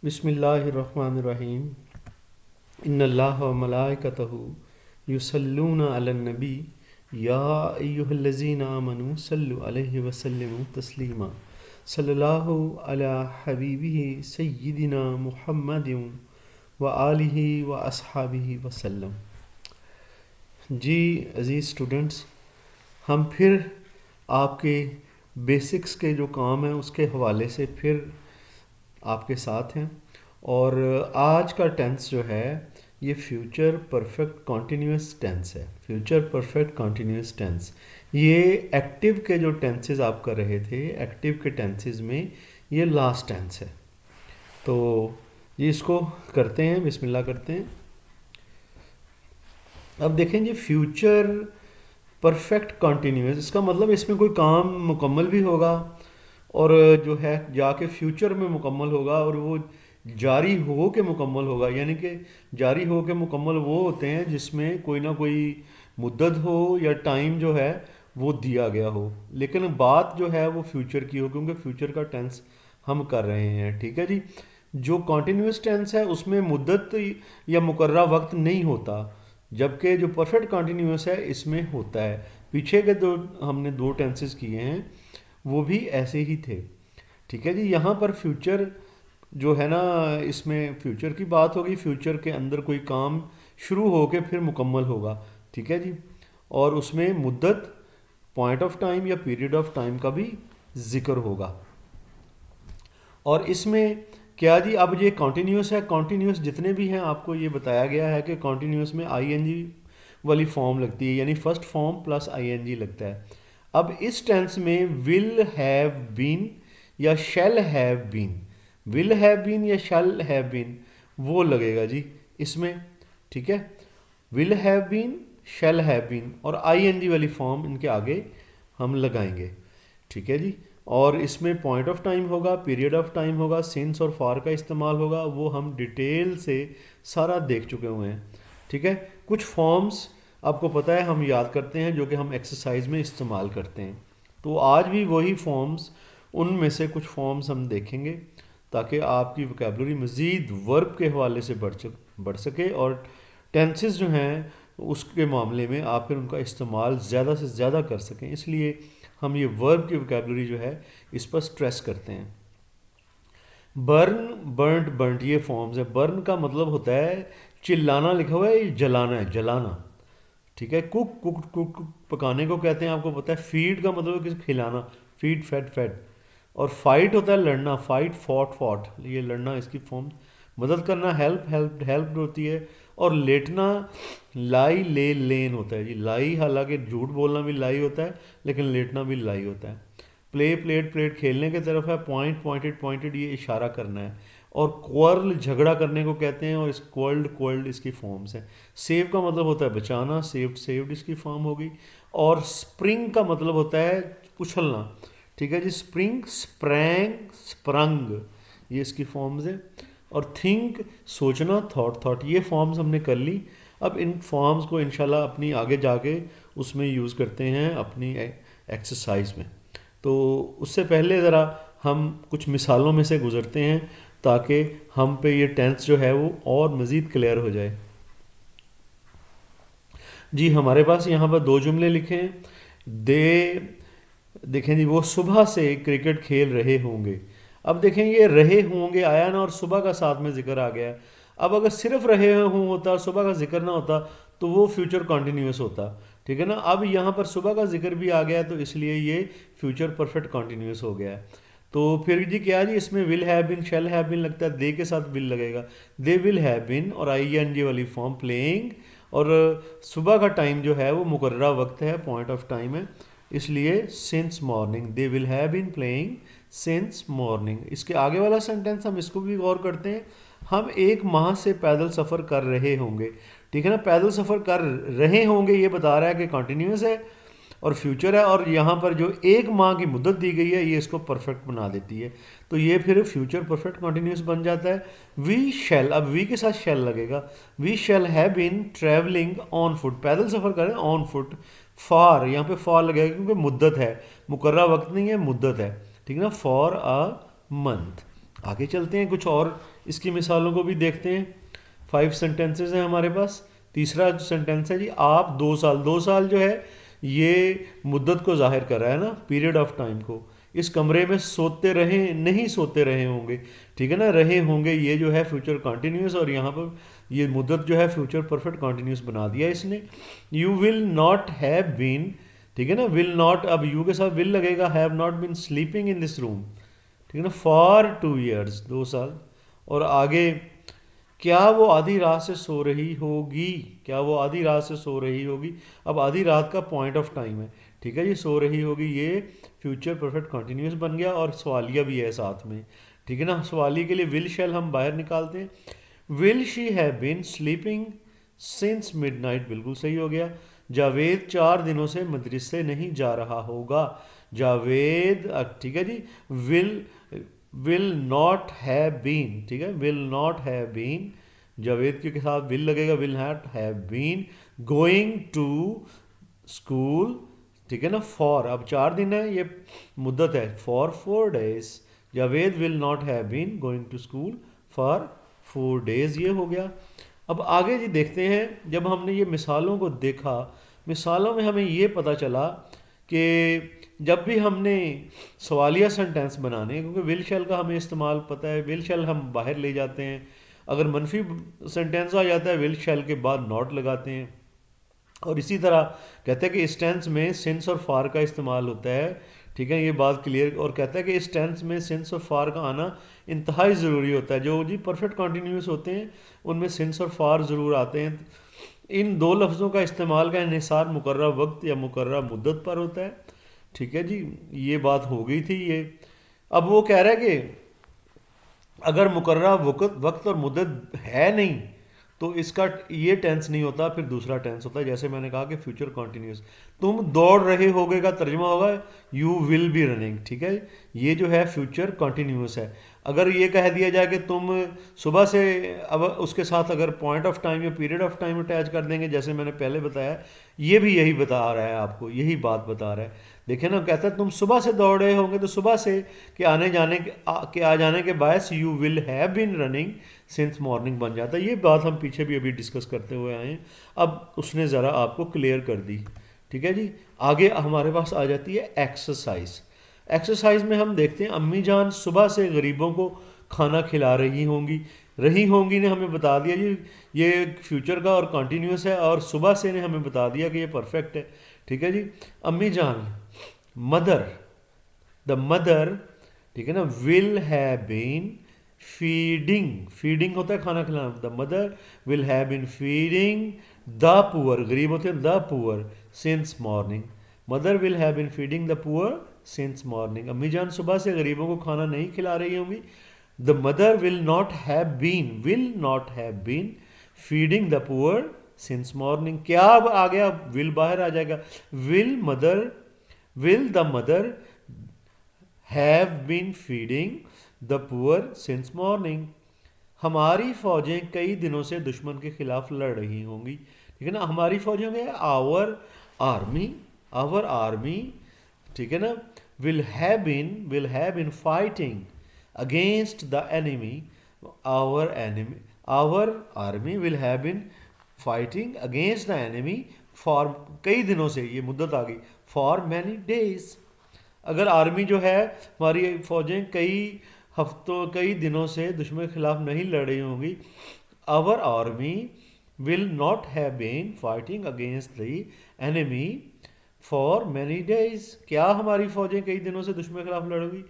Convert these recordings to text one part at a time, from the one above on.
बिस्मिल्लाहिर्रहमानिर्रहीम। इन्नल्लाह व मलाइकतहु युसल्लूना अलन नबी या अय्युहल्लज़ीना आमनू सल्लु अलैहि वसल्लिमु तस्लीमा सल्लल्लाहु अला हबीबिही सय्यिदिना मुहम्मदिन व आलिहि व अस्हाबिहि वसल्लम। जी अज़ीज़ स्टूडेंट्स, हम फिर आपके बेसिक्स के जो काम हैं उसके हवाले से फिर आपके साथ हैं। और आज का टेंस जो है ये फ्यूचर परफेक्ट कॉन्टीन्यूअस टेंस है। फ्यूचर परफेक्ट कॉन्टीन्यूअस टेंस ये एक्टिव के जो टेंसेस आप कर रहे थे, एक्टिव के टेंसेस में ये लास्ट टेंस है। तो ये इसको करते हैं, बिस्मिल्लाह करते हैं। अब देखें जी, फ्यूचर परफेक्ट कॉन्टीन्यूअस, इसका मतलब इसमें कोई काम मुकम्मल भी होगा और जो है जाके फ्यूचर में मुकम्मल होगा और वो जारी हो के मुकम्मल होगा। यानी कि जारी हो के मुकम्मल वो होते हैं जिसमें कोई ना कोई मुद्दत हो या टाइम जो है वो दिया गया हो, लेकिन बात जो है वो फ्यूचर की हो, क्योंकि फ्यूचर का टेंस हम कर रहे हैं। ठीक है जी। जो कॉन्टीन्यूस टेंस है उसमें मुद्दत या मुकर्रा वक्त नहीं होता, जबकि जो परफेक्ट कॉन्टीन्यूस है इसमें होता है। पीछे के हमने दो टेंसेस किए हैं वो भी ऐसे ही थे। ठीक है जी। यहाँ पर फ्यूचर जो है ना, इसमें फ्यूचर की बात होगी, फ्यूचर के अंदर कोई काम शुरू होकर फिर मुकम्मल होगा। ठीक है जी। और उसमें मुद्दत, पॉइंट ऑफ टाइम या पीरियड ऑफ टाइम का भी जिक्र होगा। और इसमें क्या जी, अब ये कॉन्टीन्यूस है। कॉन्टीन्यूस जितने भी हैं आपको ये बताया गया है कि कॉन्टीन्यूस में आईएनजी वाली फॉर्म लगती है, यानी फर्स्ट फॉर्म प्लस आईएनजी लगता है। अब इस टेंस में विल हैव बीन या shall have been, will have been या शैल हैव बीन वो लगेगा जी इसमें। ठीक है, will have been, shall have been और आईएनजी वाली फॉर्म इनके आगे हम लगाएंगे। ठीक है जी। और इसमें पॉइंट ऑफ टाइम होगा, पीरियड ऑफ टाइम होगा, सिंस और फॉर का इस्तेमाल होगा, वो हम डिटेल से सारा देख चुके हुए हैं। ठीक है। कुछ फॉर्म्स आपको पता है हम याद करते हैं जो कि हम एक्सरसाइज में इस्तेमाल करते हैं, तो आज भी वही फॉर्म्स, उनमें से कुछ फॉर्म्स हम देखेंगे ताकि आपकी वोकैबुलरी मज़ीद वर्ब के हवाले से बढ़ सके और टेंसेस जो हैं उसके मामले में आप फिर उनका इस्तेमाल ज़्यादा से ज़्यादा कर सकें। इसलिए हम ये वर्ब की वोकैबुलरी जो है इस पर स्ट्रेस करते हैं। बर्न, बर्नड, बर्नड ये फॉर्म्स है। बर्न का मतलब होता है चिल्लाना, लिखा हुआ है ये जलाना है, जलाना। ठीक है। कुक, कुक पकाने को कहते हैं, आपको पता है। फीड का मतलब है किसी खिलाना, फीड, फेड, फेड। और फाइट होता है लड़ना, फाइट, फॉट, फॉट, ये लड़ना इसकी फॉर्म। मदद करना हेल्प, हेल्प, हेल्प होती है। और लेटना लाई, ले, लेन होता है जी। लाई हालांकि झूठ बोलना भी लाई होता है, लेकिन लेटना भी लाई होता है। प्ले, प्लेट, प्लेट खेलने की तरफ है। पॉइंट, पॉइंटेड, पॉइंटेड ये इशारा करना है। और क्वर्ल झगड़ा करने को कहते हैं और इस क्वर्ल्ड, क्वर्ल्ड इसकी फॉर्म्स हैं। सेव का मतलब होता है बचाना, सेव्ड, सेव्ड इसकी फॉर्म होगी। और स्प्रिंग का मतलब होता है उछलना। ठीक है जी। स्प्रिंग, स्प्रैंग, स्प्रंग ये इसकी फॉर्म्स है। और थिंक सोचना, थॉट, थॉट ये फॉर्म्स हमने कर ली। अब इन फॉर्म्स को इंशाल्लाह अपनी आगे जाके उसमें यूज़ करते हैं अपनी एक्सरसाइज में। तो उससे पहले ज़रा हम कुछ मिसालों में से गुज़रते हैं ताकि हम पे ये टेंस जो है वो और मज़ीद क्लियर हो जाए। जी हमारे पास यहाँ पर दो जुमले लिखे हैं। देखें जी, वो सुबह से क्रिकेट खेल रहे होंगे। अब देखें ये रहे होंगे आया ना और सुबह का साथ में जिक्र आ गया। अब अगर सिर्फ रहे हों होता, सुबह का जिक्र ना होता, तो वो फ्यूचर कॉन्टीन्यूस होता। ठीक है ना। अब यहाँ पर सुबह का जिक्र भी आ गया तो इसलिए ये फ्यूचर परफेक्ट कॉन्टीन्यूस हो गया है। तो फिर जी क्या जी, इसमें will have been, shall have been लगता है, दे के साथ विल लगेगा। दे विल हैव बीन और आईएनजी वाली फॉर्म प्लेइंग। और सुबह का टाइम जो है वो मुकर्ररा वक्त है, पॉइंट ऑफ टाइम है, इसलिए since morning, they will have been playing since morning. इसके आगे वाला सेंटेंस हम इसको भी गौर करते हैं। हम 1 माह से पैदल सफ़र कर रहे होंगे। ठीक है ना। पैदल सफ़र कर रहे होंगे ये बता रहा है कि कॉन्टीन्यूस है और फ्यूचर है, और यहाँ पर जो 1 माह की मुद्दत दी गई है ये इसको परफेक्ट बना देती है, तो ये फिर फ्यूचर परफेक्ट कॉन्टीन्यूस बन जाता है। वी शैल, अब वी के साथ शैल लगेगा। We shall have been travelling on foot, पैदल सफ़र करें ऑन फुट। फॉर, यहाँ पे फॉर लगेगा क्योंकि मुद्दत है, मुकर्रर वक्त नहीं है, मुद्दत है। ठीक है ना। For a month. आगे चलते हैं, कुछ और इसकी मिसालों को भी देखते हैं। 5 सेंटेंसेस हैं हमारे पास। तीसरा जो सेंटेंस है जी, आप 2 साल, 2 साल जो है ये मुद्दत को जाहिर कर रहा है ना, पीरियड ऑफ टाइम को। इस कमरे में सोते रहे, नहीं सोते रहे होंगे, ठीक है ना, रहे होंगे, ये जो है फ्यूचर कॉन्टिन्यूस, और यहाँ पर ये मुद्दत जो है फ्यूचर परफेक्ट कॉन्टिन्यूस बना दिया इसने। You will not have been, ठीक है ना, विल नॉट, अब यू के साथ विल लगेगा, have not been sleeping in this room, ठीक है ना, फॉर 2 years, 2 साल। और आगे, क्या वो आधी रात से सो रही होगी, क्या वो आधी रात से सो रही होगी। अब आधी रात का पॉइंट ऑफ टाइम है, ठीक है जी, सो रही होगी ये फ्यूचर परफेक्ट कॉन्टिन्यूस बन गया, और सवालिया भी है साथ में, ठीक है ना। सवालिया के लिए विल शैल हम बाहर निकालते हैं। Will she have been sleeping since midnight, बिल्कुल सही हो गया। जावेद 4 दिनों से मदरसे नहीं जा रहा होगा। जावेद, ठीक है जी। विल नॉट हैव बीन, ठीक है, will not have been, Javed के साथ विल लगेगा, will not have been going to school, ठीक है ना, फॉर, अब 4 दिन है, ये मुद्दत है, for 4 days। Javed will not have been going to school for 4 days, ये हो गया। अब आगे जी देखते हैं, जब हमने ये मिसालों को देखा, मिसालों में हमें ये पता चला कि जब भी हमने सवालिया सेंटेंस बनाने, क्योंकि विल शैल का हमें इस्तेमाल पता है, विल शैल हम बाहर ले जाते हैं। अगर मनफी सेंटेंस आ जाता है, विल शैल के बाद नॉट लगाते हैं। और इसी तरह कहते हैं कि इस टेंस में सिंस और फार का इस्तेमाल होता है, ठीक है, ये बात क्लियर। और कहता है कि इस टेंस में सिंस और फार का आना इंतहाई ज़रूरी होता है। जो जी परफेक्ट कॉन्टीन्यूस होते हैं उनमें सिंस और फार ज़रूर आते हैं। इन दो लफ्ज़ों का इस्तेमाल का इन्हिसार मुकर्रर वक्त या मुकर्रर मुद्दत पर होता है, ठीक है जी, ये बात हो गई थी ये। अब वो कह रहा है कि अगर मुकर्रर वक्त और मुद्दत है नहीं, तो इसका ये टेंस नहीं होता, फिर दूसरा टेंस होता है। जैसे मैंने कहा कि फ्यूचर कॉन्टिन्यूस, तुम दौड़ रहे होगे का तर्जुमा होगा यू विल बी रनिंग, ठीक है, ये जो है फ्यूचर कॉन्टिन्यूस है। अगर ये कह दिया जाए कि तुम सुबह से, अब उसके साथ अगर पॉइंट ऑफ टाइम या पीरियड ऑफ टाइम अटैच कर देंगे, जैसे मैंने पहले बताया, ये भी यही बता रहा है आपको, यही बात बता रहा है। देखे ना, कहता है तुम सुबह से दौड़ रहे होंगे, तो सुबह से के आने जाने के आ जाने के बायस you will have been running since morning बन जाता है। ये बात हम पीछे भी अभी डिस्कस करते हुए आए हैं, अब उसने ज़रा आपको क्लियर कर दी, ठीक है जी। आगे हमारे पास आ जाती है एक्सरसाइज। एक्सरसाइज में हम देखते हैं, अम्मी जान सुबह से गरीबों को खाना खिला रही होंगी ने हमें बता दिया जी, ये फ्यूचर का और कॉन्टीन्यूस है, और सुबह से ने हमें बता दिया कि ये परफेक्ट है, ठीक है जी। अम्मी जान, मदर, द मदर, ठीक है ना, will have been feeding, feeding होता है खाना खिलाना, the mother will have been feeding the poor, गरीब होते हैं the poor, since morning. Mother will have been feeding the poor since morning. अम्मी जान सुबह से गरीबों को खाना नहीं खिला रही होंगी। The mother will not have been feeding the poor since morning. क्या अब आ गया, विल बाहर आ जाएगा। Will the mother have been feeding the poor since morning. हमारी फौजें कई दिनों से दुश्मन के खिलाफ लड़ रही होंगी, ठीक है ना। हमारी फौजें में आवर आर्मी, ठीक है ना, will have been fighting against the enemy. Our army will have been fighting against the enemy for, कई दिनों से, ये मुद्दत आ गई, फॉर मैनी डेज। अगर आर्मी जो है, हमारी फौजें कई दिनों से दुश्मन के खिलाफ नहीं लड़ रही होंगी। Our army will not have been fighting against the enemy for many days. क्या हमारी फौजें कई दिनों से दुश्मन के खिलाफ लड़ेगी,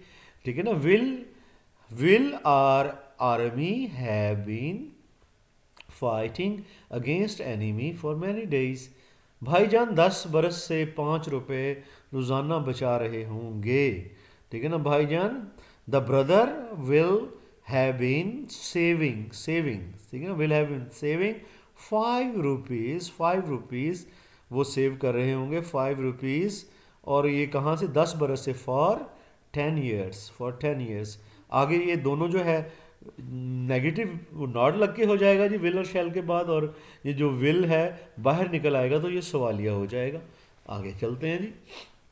ठीक है ना। Will our army have been fighting against enemy for many days. भाईजान 10 बरस से 5 रुपए रोज़ाना बचा रहे होंगे, ठीक है ना। भाईजान, the brother will have been saving, ठीक है ना, will have been saving 5 rupees वो सेव कर रहे होंगे, 5 रुपीज़। और ये कहाँ से, 10 बरस से, फॉर 10 ईयर्स। आगे ये दोनों जो है नेगेटिव नॉट लग के हो जाएगा जी विल और शैल के बाद, और ये जो विल है बाहर निकल आएगा, तो ये सवालिया हो जाएगा। आगे चलते हैं जी,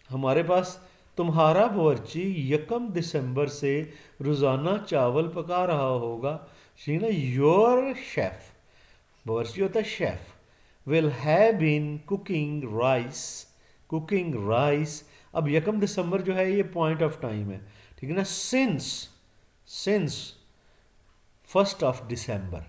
हमारे पास तुम्हारा बावर्ची 1 दिसंबर से रोज़ाना चावल पका रहा होगा। शी ना योर शेफ, बावर्ची होता है chef, will have been cooking rice. अब 1 दिसंबर जो है ये पॉइंट ऑफ टाइम है, ठीक है ना। सिंस 1 दिसंबर,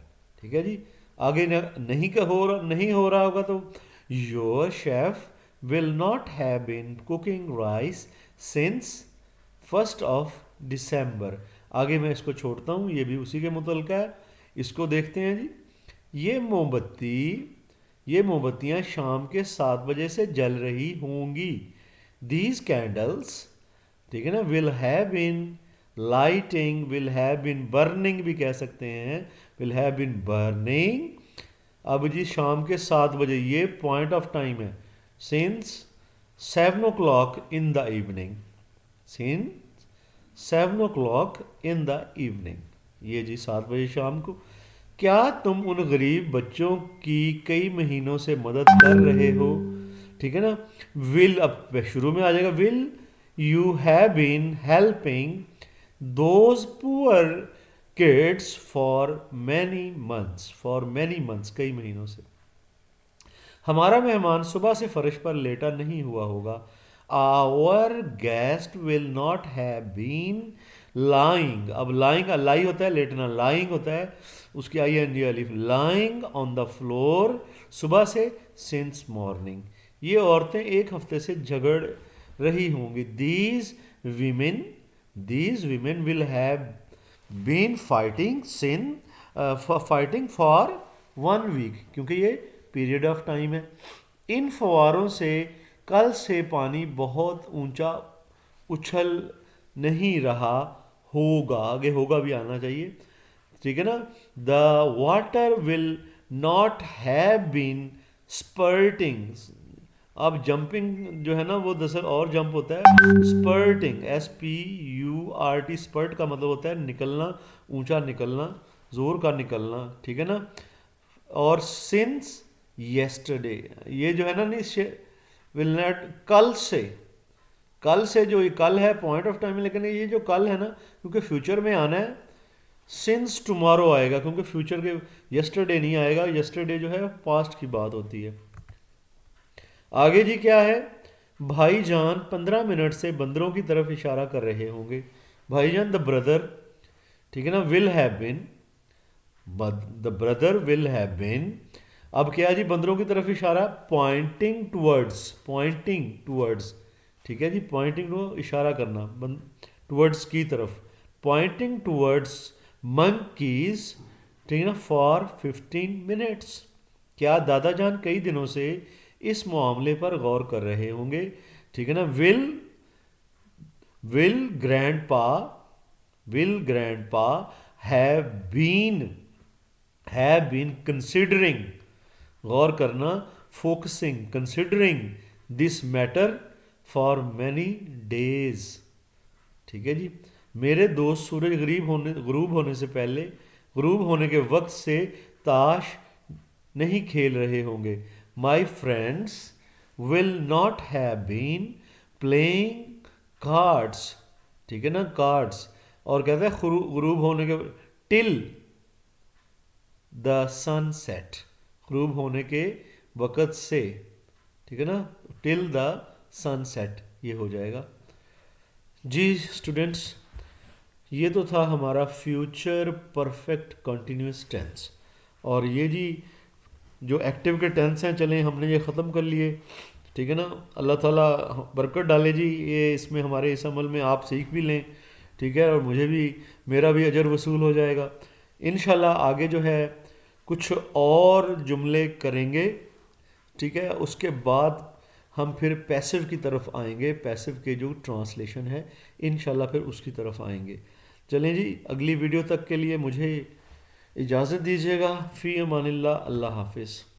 ठीक है जी। आगे नहीं हो रहा होगा तो your chef will not have been cooking rice since 1 दिसंबर। आगे मैं इसको छोड़ता हूँ, ये भी उसी के मुतल्लिक़ है। इसको देखते हैं जी। ये मोमबत्तियाँ शाम के 7 बजे से जल रही होंगी। दीज कैंडल्स, ठीक है ना, विल हैव बीन बर्निंग भी कह सकते हैं, विल हैव बीन बर्निंग। अब जी शाम के 7 बजे, ये पॉइंट ऑफ टाइम है, since 7 o'clock in the evening, since 7 o'clock in the evening. ये जी 7 बजे शाम को। क्या तुम उन गरीब बच्चों की कई महीनों से मदद कर रहे हो, ठीक है ना। विल अब शुरू में आ जाएगा, will you have been helping those poor kids for many months, कई महीनों से। हमारा मेहमान सुबह से फर्श पर लेटा नहीं हुआ होगा। Our guest will not have been lying. अब लाइंग, लाई होता है लेटना, लाइंग होता है उसकी ING अलिफ, लाइंग ऑन द फ्लोर सुबह से सिंस मॉर्निंग। ये औरतें 1 हफ्ते से झगड़ रही होंगी। These women will have been fighting for 1 week, क्योंकि ये पीरियड ऑफ टाइम है। इन फवारों से कल से पानी बहुत ऊंचा उछल नहीं रहा होगा, आगे होगा भी आना चाहिए, ठीक है ना। The water will not have been spurting. अब जंपिंग जो है ना वो दरअसल और जंप होता है, स्पर्टिंग, SPURT, स्पर्ट का मतलब होता है निकलना, ऊंचा निकलना, जोर का निकलना, ठीक है ना। और सिंस येस्टरडे, ये जो है ना नहीं, विल नॉट, कल से जो ये कल है पॉइंट ऑफ टाइम है, लेकिन ये जो कल है ना क्योंकि फ्यूचर में आना है, सिंस टुमारो आएगा, क्योंकि फ्यूचर के यस्टरडे नहीं आएगा, यस्टरडे जो है पास्ट की बात होती है। आगे जी क्या है, भाईजान 15 मिनट से बंदरों की तरफ इशारा कर रहे होंगे। भाईजान द ब्रदर, ठीक है ना, will have been, the brother will have been. अब क्या जी, बंदरों की तरफ इशारा, पॉइंटिंग टूवर्ड्स, ठीक है जी, पॉइंटिंग को इशारा करना, टूवर्ड्स की तरफ, पॉइंटिंग टूवर्ड्स मंकीज, ठीक है ना, फॉर 15 मिनट्स। क्या दादा जान कई दिनों से इस मामले पर गौर कर रहे होंगे, ठीक है ना। Will grandpa have been considering, गौर करना, focusing, considering this matter for many days, ठीक है जी। मेरे दोस्त सूरज गरूब होने के वक्त से ताश नहीं खेल रहे होंगे। My friends will not have been playing cards, ठीक है ना, कार्ड्स। और कहते हैं गरूब होने के, टिल द सनसेट, गरूब होने के वक़्त से, ठीक है ना, टिल द सनसेट, ये हो जाएगा जी। स्टूडेंट्स, ये तो था हमारा फ्यूचर परफेक्ट कंटिन्यूस टेंस, और ये जी जो एक्टिव के टेंस हैं, चलें हमने ये ख़त्म कर लिए, ठीक है ना। अल्लाह ताला बरकत डाले जी, ये इसमें हमारे इस अमल में आप सीख भी लें, ठीक है, और मुझे भी, मेरा भी अजर वसूल हो जाएगा इंशाल्लाह। आगे जो है कुछ और जुमले करेंगे, ठीक है, उसके बाद हम फिर पैसिव की तरफ आएंगे, पैसिव के जो ट्रांसलेशन है इंशाल्लाह फिर उसकी तरफ आएंगे। चलें जी, अगली वीडियो तक के लिए मुझे इजाज़त दीजिएगा। फ़ी अमानिल्लाह, अल्लाह हाफिज़।